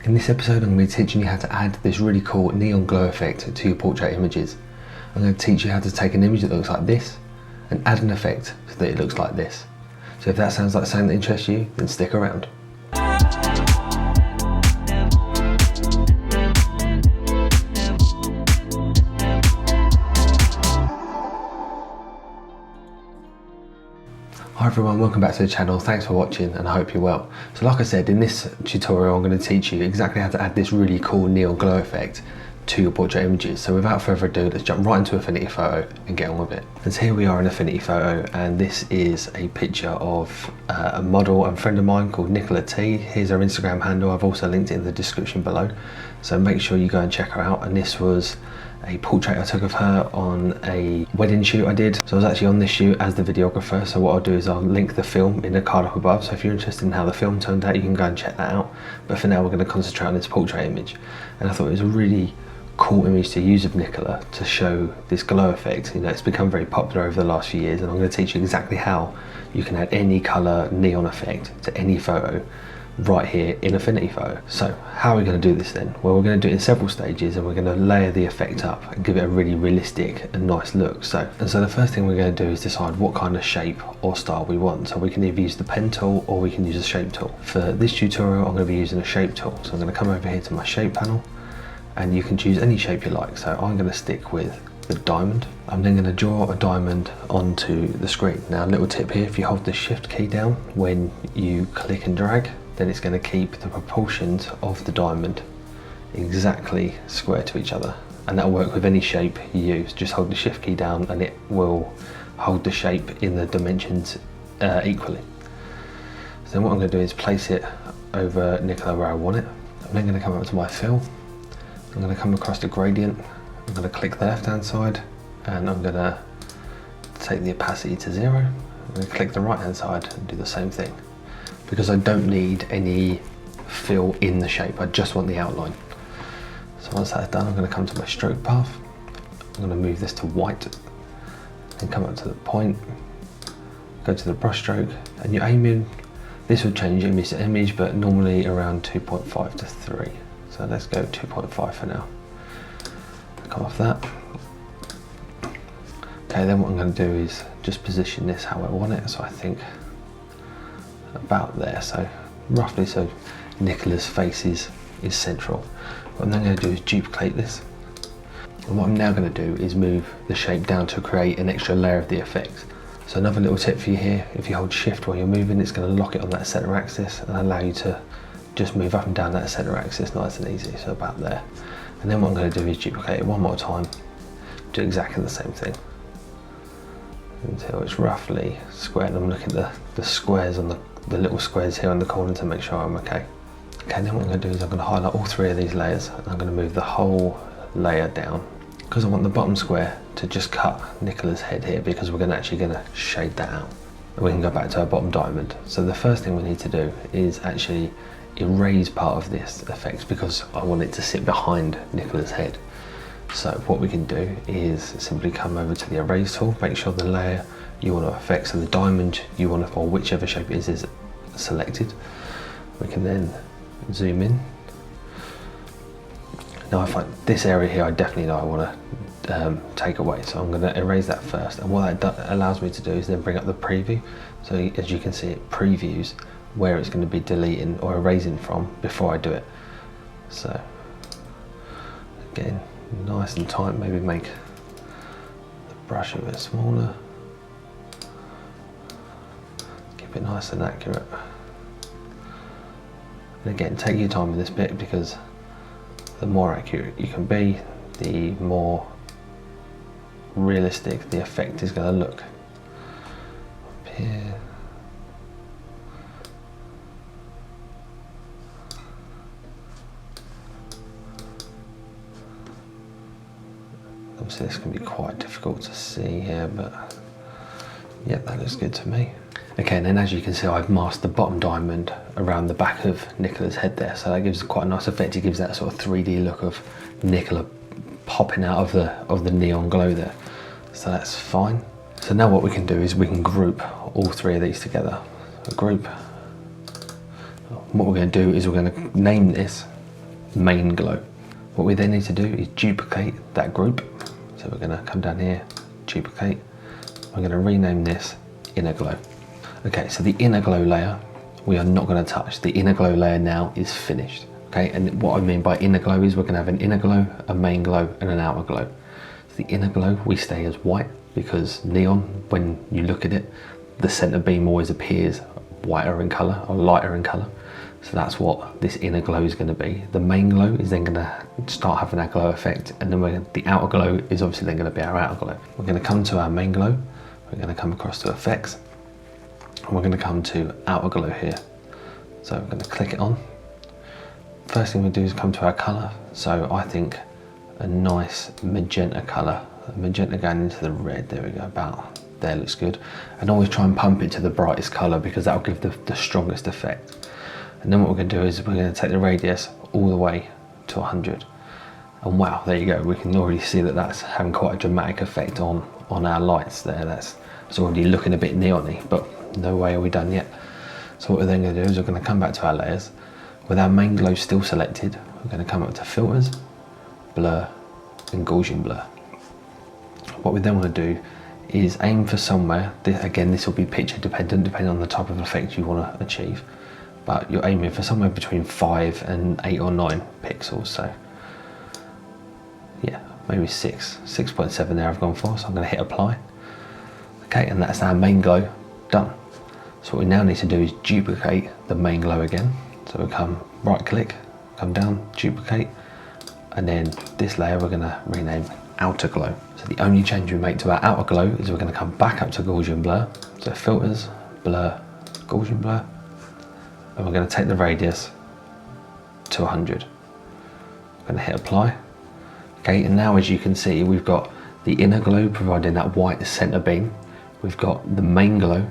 In this episode I'm going to be teaching you how to add this really cool neon glow effect to your portrait images. I'm going to teach you how to take an image that looks like this and add an effect so that it looks like this. So if that sounds like something that interests you, then stick around. Hi everyone, welcome back to the channel. Thanks for watching and I hope you're well. So like I said, in this tutorial I'm going to teach you exactly how to add this really cool neon glow effect to your portrait images. So without further ado, let's jump right into Affinity Photo and get on with it. And so here we are in Affinity Photo, and this is a picture of a model and friend of mine called Recolor T. Here's her Instagram handle. I've also linked it in the description below. So make sure you go and check her out. And this was a portrait I took of her on a wedding shoot I did. So I was actually on this shoot as the videographer. So what I'll do is I'll link the film in the card up above. So if you're interested in how the film turned out, you can go and check that out. But for now, we're going to concentrate on this portrait image. And I thought it was a really cool image to use of Recolor to show this glow effect. You know, it's become very popular over the last few years, and I'm going to teach you exactly how you can add any color neon effect to any photo right here in Affinity Photo. So how are we going to do this then? Well, we're going to do it in several stages, and we're going to layer the effect up and give it a really realistic and nice look. So the first thing we're going to do is decide what kind of shape or style we want. So we can either use the pen tool or we can use a shape tool. For this tutorial, I'm going to be using a shape tool. So I'm going to come over here to my shape panel, and you can choose any shape you like. So I'm going to stick with the diamond. I'm then going to draw a diamond onto the screen. Now, a little tip here: if you hold the shift key down when you click and drag, then it's going to keep the proportions of the diamond exactly square to each other, and that'll work with any shape you use. Just hold the shift key down and it will hold the shape in the dimensions equally. So then what I'm going to do is place it over Recolor where I want it. I'm then going to come up to my fill. I'm going to come across the gradient. I'm going to click the left hand side, and I'm going to take the opacity to 0. I'm going to click the right hand side and do the same thing, because I don't need any fill in the shape, I just want the outline. So once that's done, I'm going to come to my stroke path. I'm going to move this to white and come up to the point, go to the brush stroke, and you're aiming, this will change image to image, but normally around 2.5 to 3. So let's go 2.5 for now. Come off that. Okay, then what I'm going to do is just position this how I want it. So I think about there, so roughly, so Recolor's face is central. What I'm then going to do is duplicate this, and what I'm now going to do is move the shape down to create an extra layer of the effects. So another little tip for you here: if you hold shift while you're moving, it's going to lock it on that center axis and allow you to just move up and down that center axis nice and easy. So about there. And then what I'm going to do is duplicate it one more time, do exactly the same thing until it's roughly square. And I'm looking at the squares on the little squares here on the corner to make sure I'm okay. Okay, then what I'm going to do is I'm going to highlight all 3 of these layers, and I'm going to move the whole layer down, because I want the bottom square to just cut Recolor's head here, because we're actually going to shade that out. And we can go back to our bottom diamond. So the first thing we need to do is actually erase part of this effect, because I want it to sit behind Recolor's head. So what we can do is simply come over to the erase tool, make sure the layer you want to affect, so the diamond you want to, or whichever shape it is selected. We can then zoom in. Now I find this area here, I definitely know I want to take away, so I'm going to erase that first. And what that allows me to do is then bring up the preview. So as you can see, it previews where it's going to be deleting or erasing from before I do it. So again, nice and tight, maybe make the brush a bit smaller, keep it nice and accurate. And again, take your time with this bit, because the more accurate you can be, the more realistic the effect is going to look. Up here. Obviously this can be quite difficult to see here, but yeah, that looks good to me. Okay, and then as you can see, I've masked the bottom diamond around the back of Recolor's head there, so that gives quite a nice effect. It gives that sort of 3D look of Recolor popping out of the neon glow there. So that's fine. So now what we can do is we can group all 3 of these together. A group. What we're going to do is we're going to name this main glow. What we then need to do is duplicate that group. So we're going to come down here, duplicate. We're going to rename this inner glow. Okay, so the inner glow layer, we are not going to touch. The inner glow layer now is finished. Okay, and what I mean by inner glow is we're going to have an inner glow, a main glow, and an outer glow. So the inner glow, we stay as white because neon, when you look at it, the center beam always appears whiter in color or lighter in color. So that's what this inner glow is going to be. The main glow is then going to start having that glow effect, and then the outer glow is obviously then going to be our outer glow. We're going to come to our main glow, we're going to come across to effects, and we're going to come to outer glow here. So we're going to click it on. First thing we do is come to our color. So I think a nice magenta color, magenta going into the red, there we go, about there, looks good. And always try and pump it to the brightest color because that'll give the strongest effect. And then what we're going to do is we're going to take the radius all the way to 100. And wow, there you go. We can already see that that's having quite a dramatic effect on our lights there. It's already looking a bit neon-y, but no way are we done yet. So what we're then going to do is we're going to come back to our layers. With our main glow still selected, we're going to come up to filters, blur, and Gaussian blur. What we then want to do is aim for somewhere, again this will be picture dependent depending on the type of effect you want to achieve. But you're aiming for somewhere between 5 and 8 or 9 pixels, so yeah, maybe 6.7 there I've gone for, so I'm going to hit apply. Okay, and that's our main glow done. So what we now need to do is duplicate the main glow again. So we come right click, come down, duplicate, and then this layer we're going to rename outer glow. So the only change we make to our outer glow is we're going to come back up to Gaussian blur, so filters, blur, Gaussian blur, and we're going to take the radius to 100. I'm going to hit apply. Okay, and now as you can see, we've got the inner glow providing that white center beam. We've got the main glow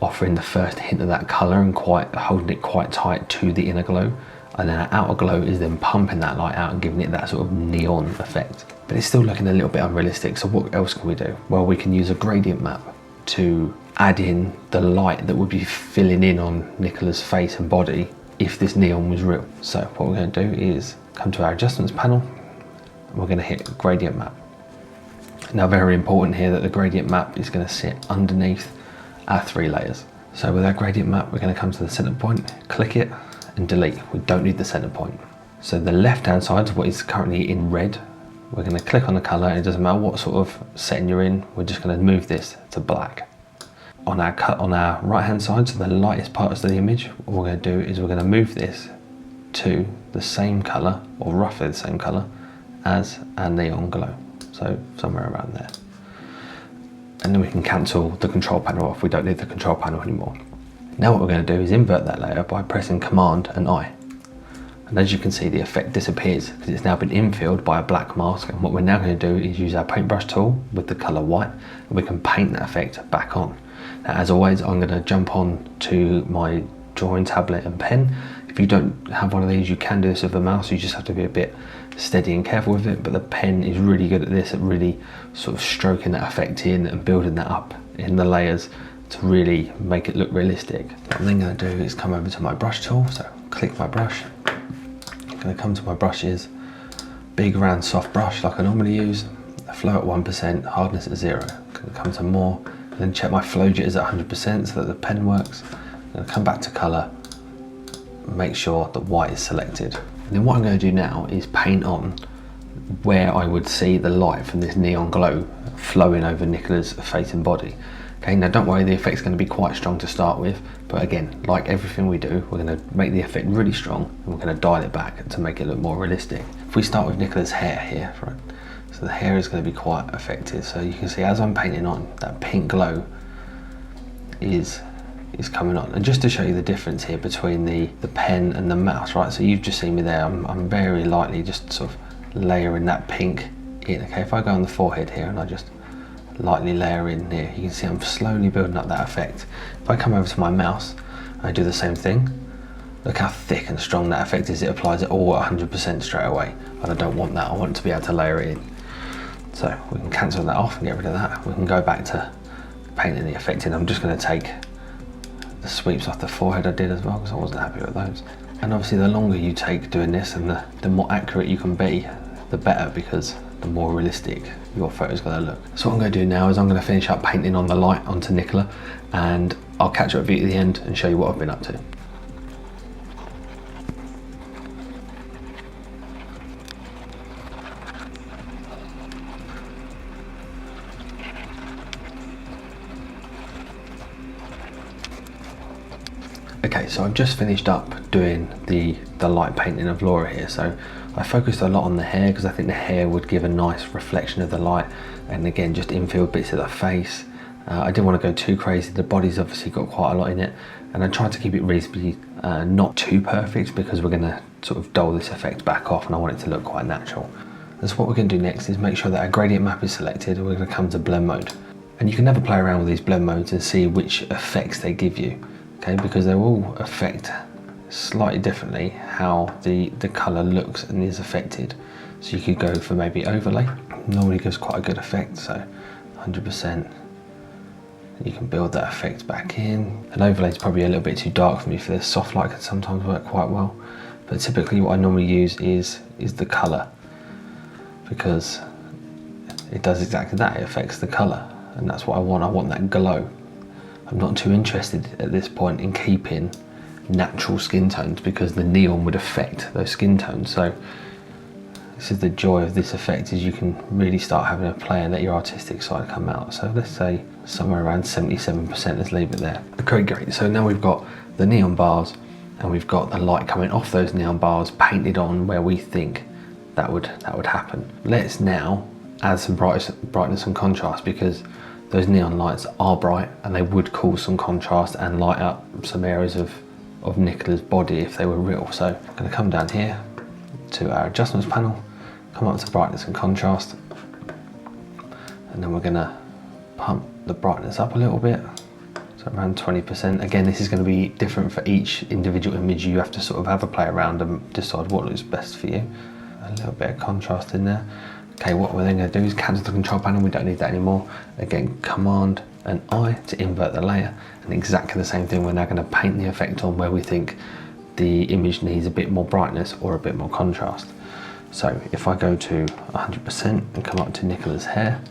offering the first hint of that color and holding it quite tight to the inner glow. And then our outer glow is then pumping that light out and giving it that sort of neon effect. But it's still looking a little bit unrealistic. So what else can we do? Well, we can use a gradient map to add in the light that would be filling in on Nicola's face and body if this neon was real. So what we're going to do is come to our adjustments panel and we're going to hit gradient map. Now, very important here that the gradient map is going to sit underneath our 3 layers. So with our gradient map, we're going to come to the center point, click it and delete. We don't need the center point. So the left hand side, what is currently in red, we're going to click on the color. It doesn't matter what sort of setting you're in, we're just going to move this to black. On our right hand side, so the lightest parts of the image, what we're going to do is we're going to move this to the same color, or roughly the same color as our neon glow. So somewhere around there. And then we can cancel the control panel off. We don't need the control panel anymore. Now what we're going to do is invert that layer by pressing Command and I. And as you can see, the effect disappears because it's now been infilled by a black mask. And what we're now going to do is use our paintbrush tool with the color white, and we can paint that effect back on. Now, as always, I'm going to jump on to my drawing tablet and pen. If you don't have one of these, you can do this with a mouse. You just have to be a bit steady and careful with it, but the pen is really good at this, at really sort of stroking that effect in and building that up in the layers to really make it look realistic. What I'm then going to do is come over to my brush tool, so click my brush. I'm going to come to my brushes, big round soft brush like I normally use, flow at 1%, hardness at 0. I'm going to come to more, and then check my flow jitters at 100% so that the pen works. I'm going to come back to color, make sure that white is selected. And then what I'm going to do now is paint on where I would see the light from this neon glow flowing over Nicola's face and body. Okay, now don't worry, the effect's going to be quite strong to start with, but again, like everything we do, we're going to make the effect really strong and we're going to dial it back to make it look more realistic. If we start with Nicola's hair here, right, so the hair is going to be quite effective. So you can see as I'm painting on, that pink glow is coming on. And just to show you the difference here between the pen and the mouse, right, so you've just seen me there, I'm very lightly just sort of layering that pink in. Okay, if I go on the forehead here and I just lightly layer in here, you can see I'm slowly building up that effect. If I come over to my mouse, I do the same thing. Look how thick and strong that effect is. It applies it all at 100% straight away, and I don't want that. I want to be able to layer it in. So we can cancel that off and get rid of that. We can go back to painting the effect in. I'm just going to take the sweeps off the forehead I did as well because I wasn't happy with those. And obviously the longer you take doing this and the more accurate you can be, the better, because the more realistic your photo's gonna look. So what I'm gonna do now is I'm gonna finish up painting on the light onto Recolor, and I'll catch up with you at the end and show you what I've been up to. Okay, so I've just finished up doing the light painting of Laura here. So I focused a lot on the hair because I think the hair would give a nice reflection of the light, and again just infill bits of the face. I didn't want to go too crazy. The body's obviously got quite a lot in it, and I tried to keep it reasonably not too perfect, because we're going to sort of dull this effect back off and I want it to look quite natural. And so what we're going to do next is make sure that our gradient map is selected, and we're going to come to blend mode. And you can never play around with these blend modes and see which effects they give you, okay, because they will affect slightly differently how the colour looks and is affected. So you could go for maybe overlay, normally gives quite a good effect, so 100%. You can build that effect back in. An overlay is probably a little bit too dark for me for this. Soft light can sometimes work quite well, but typically what I normally use is the colour, because it does exactly that, it affects the colour, and that's what I want. I want that glow. I'm not too interested at this point in keeping natural skin tones, because the neon would affect those skin tones. So this is the joy of this effect, is you can really start having a play and let your artistic side come out. So let's say somewhere around 77%, let's leave it there. Okay, great. So now we've got the neon bars and we've got the light coming off those neon bars painted on where we think that would happen. Let's now add some brightness and contrast, because those neon lights are bright and they would cause some contrast and light up some areas of Nicola's body if they were real. So I'm going to come down here to our adjustments panel, come up to brightness and contrast, and then we're going to pump the brightness up a little bit, so around 20%. Again, this is going to be different for each individual image. You have to sort of have a play around and decide what looks best for you. A little bit of contrast in there. Okay, what we're then going to do is cancel the control panel. We don't need that anymore. Again, Command and I to invert the layer, and exactly the same thing. We're now going to paint the effect on where we think the image needs a bit more brightness or a bit more contrast. So if I go to 100% and come up to Nicola's hair,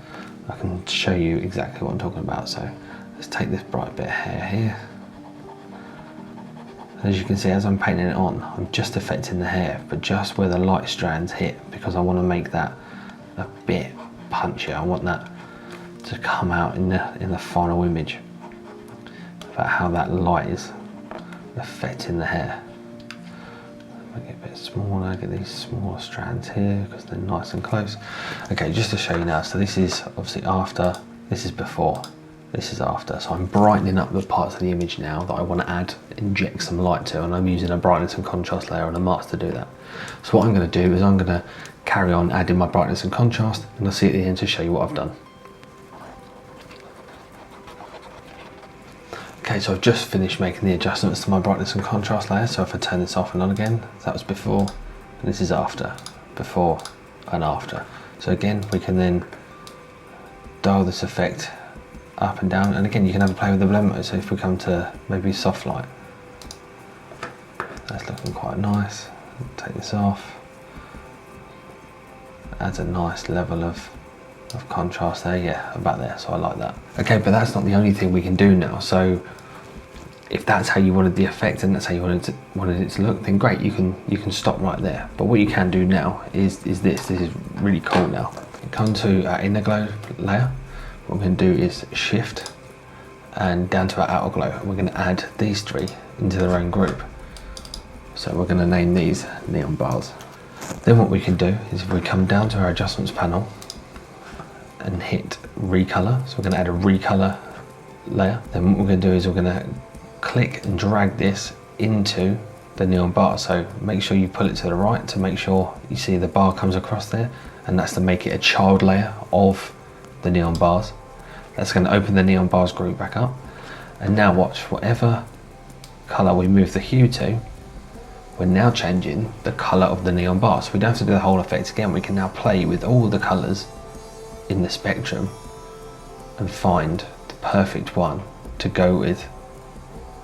I can show you exactly what I'm talking about. So let's take this bright bit of hair here. As you can see, as I'm painting it on, I'm just affecting the hair, but just where the light strands hit, because I want to make that a bit punchier. I want that to come out in the final image, about how that light is affecting the hair. Make it a bit smaller, get these smaller strands here because they're nice and close. Okay, just to show you now, so this is obviously after, this is before, this is after. So I'm brightening up the parts of the image now that I want to inject some light to, and I'm using a brightness and contrast layer on a mask to do that. So what I'm going to do is I'm going to carry on adding my brightness and contrast, and I'll see you at the end to show you what I've done. Okay, so I've just finished making the adjustments to my brightness and contrast layer. So if I turn this off and on again, that was before, and this is after, before and after. So again, we can then dial this effect up and down, and again you can have a play with the blend mode. So if we come to maybe soft light, that's looking quite nice. Take this off, adds a nice level of contrast there, yeah, about there, so I like that. Okay, but that's not the only thing we can do now. So if that's how you wanted the effect and that's how you wanted it to look, then great, you can stop right there. But what you can do now is this is really cool now. Come to our inner glow layer. What we're going to do is shift and down to our outer glow, and we're going to add these three into their own group. So we're going to name these neon bars. Then what we can do is if we come down to our adjustments panel and hit Recolor, so we're going to add a Recolor layer. Then what we're going to do is we're going to click and drag this into the neon bar. So make sure you pull it to the right to make sure you see the bar comes across there, and that's to make it a child layer of the neon bars. That's going to open the neon bars group back up. And now watch, whatever color we move the hue to, we're now changing the color of the neon bar. So we don't have to do the whole effect again. We can now play with all the colors in the spectrum and find the perfect one to go with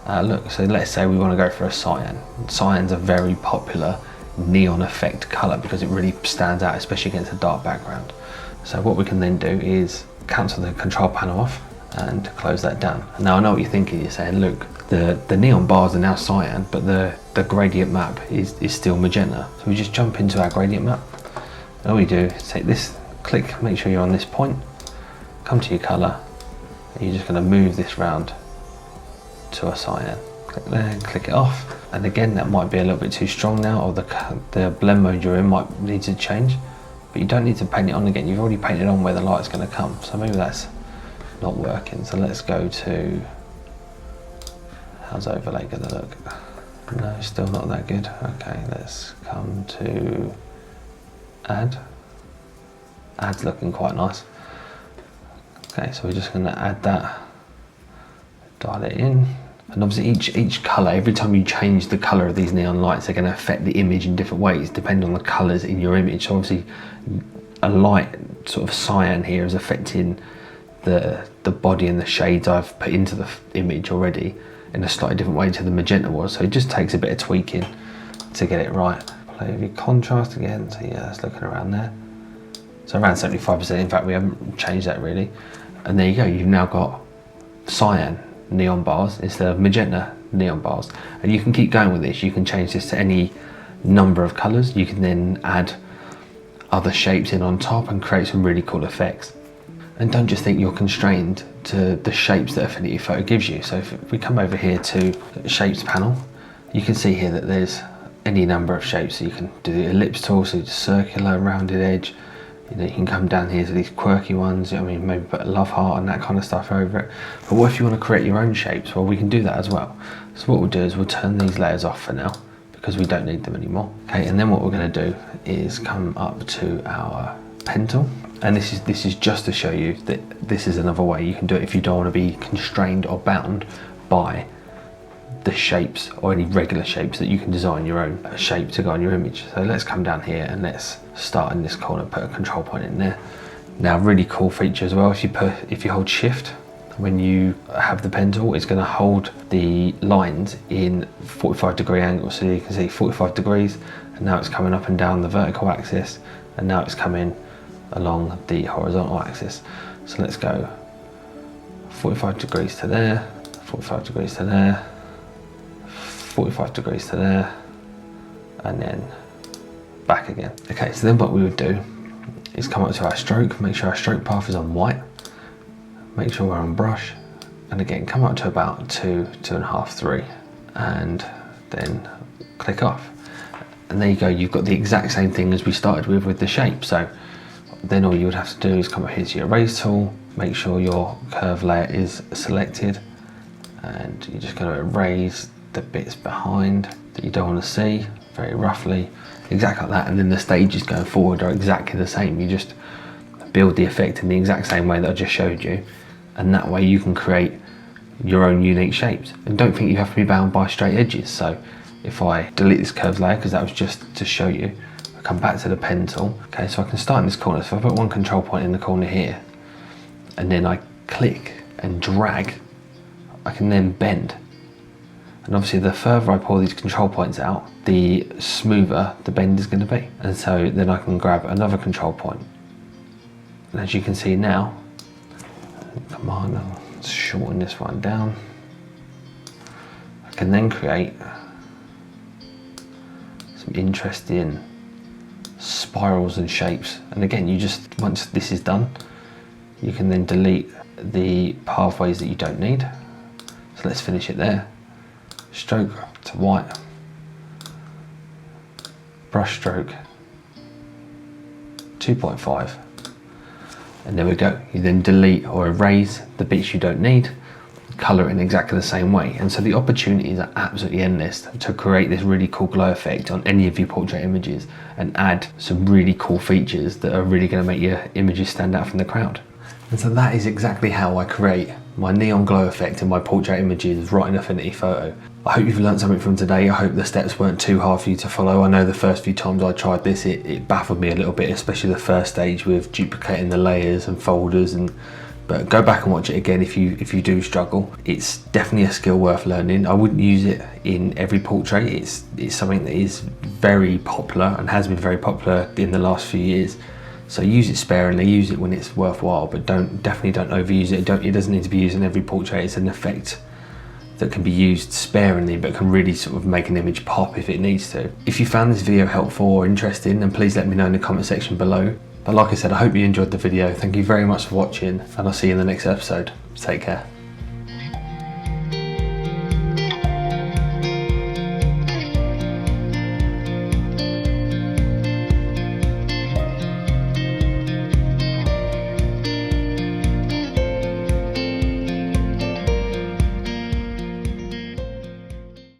Look, so let's say we want to go for a cyan. Cyan's a very popular neon effect colour because it really stands out, especially against a dark background. So what we can then do is cancel the control panel off and close that down. Now I know what you're thinking, you're saying, look, the neon bars are now cyan, but the gradient map is still magenta. So we just jump into our gradient map. And all we do is take this, click, make sure you're on this point, come to your colour, and you're just going to move this round to a cyan. Click there, click it off. And again, that might be a little bit too strong now, or the blend mode you're in might need to change, but you don't need to paint it on again. You've already painted on where the light's going to come, so maybe that's not working. So let's go to, how's overlay going to look? No, still not that good. Okay, let's come to add. Add's looking quite nice. Okay, so we're just going to add that, dial it in. And obviously each colour, every time you change the colour of these neon lights, they're going to affect the image in different ways depending on the colours in your image. So obviously a light sort of cyan here is affecting the body and the shades I've put into the image already in a slightly different way to the magenta was. So it just takes a bit of tweaking to get it right. Play with your contrast again, so yeah, that's looking around there. So around 75%, in fact we haven't changed that really. And there you go, you've now got cyan neon bars instead of magenta neon bars. And you can keep going with this. You can change this to any number of colours. You can then add other shapes in on top and create some really cool effects. And don't just think you're constrained to the shapes that Affinity Photo gives you. So if we come over here to the shapes panel, you can see here that there's any number of shapes. So you can do the ellipse tool, so just circular, rounded edge. You know, you can come down here to these quirky ones. I mean, maybe put a love heart and that kind of stuff over it. But what if you want to create your own shapes? Well, we can do that as well. So what we'll do is we'll turn these layers off for now because we don't need them anymore. Okay, and then what we're going to do is come up to our pen tool. And this is just to show you that this is another way you can do it if you don't want to be constrained or bound by the shapes or any regular shapes, that you can design your own shape to go on your image. So let's come down here and let's start in this corner, put a control point in there. Now, really cool feature as well, if you hold shift when you have the pen tool, it's going to hold the lines in 45-degree angles. So you can see 45 degrees, and now it's coming up and down the vertical axis, and now it's coming along the horizontal axis. So let's go 45 degrees to there, 45 degrees to there, 45 degrees to there, and then back again. Okay, so then what we would do is come up to our stroke, make sure our stroke path is on white, make sure we're on brush, and again come up to about 2, 2.5, 3, and then click off. And there you go, you've got the exact same thing as we started with the shape. So then all you would have to do is come up here to your erase tool, make sure your curve layer is selected, and you're just going to erase the bits behind that you don't want to see, very roughly, exactly like that. And then the stages going forward are exactly the same. You just build the effect in the exact same way that I just showed you, and that way you can create your own unique shapes. And don't think you have to be bound by straight edges. So if I delete this curves layer, because that was just to show you, I come back to the pen tool. Okay, so I can start in this corner. So if I put one control point in the corner here, and then I click and drag, I can then bend. And obviously the further I pull these control points out, the smoother the bend is going to be. And so then I can grab another control point. And as you can see now, come on, I'll shorten this one down. I can then create some interesting spirals and shapes. And again, you just, once this is done, you can then delete the pathways that you don't need. So let's finish it there. Stroke to white, brush stroke 2.5, and there we go. You then delete or erase the bits you don't need, colour it in exactly the same way. And so the opportunities are absolutely endless to create this really cool glow effect on any of your portrait images and add some really cool features that are really going to make your images stand out from the crowd. And so that is exactly how I create my neon glow effect in my portrait images right in Affinity Photo. I hope you've learned something from today. I hope the steps weren't too hard for you to follow. I know the first few times I tried this, it baffled me a little bit, especially the first stage with duplicating the layers and folders and But go back and watch it again if you do struggle. It's definitely a skill worth learning. I wouldn't use it in every portrait. It's something that is very popular and has been very popular in the last few years. So use it sparingly, use it when it's worthwhile, but definitely don't overuse it. It doesn't need to be used in every portrait. It's an effect that can be used sparingly, but can really sort of make an image pop if it needs to. If you found this video helpful or interesting, then please let me know in the comment section below. But like I said, I hope you enjoyed the video. Thank you very much for watching, and I'll see you in the next episode. Take care.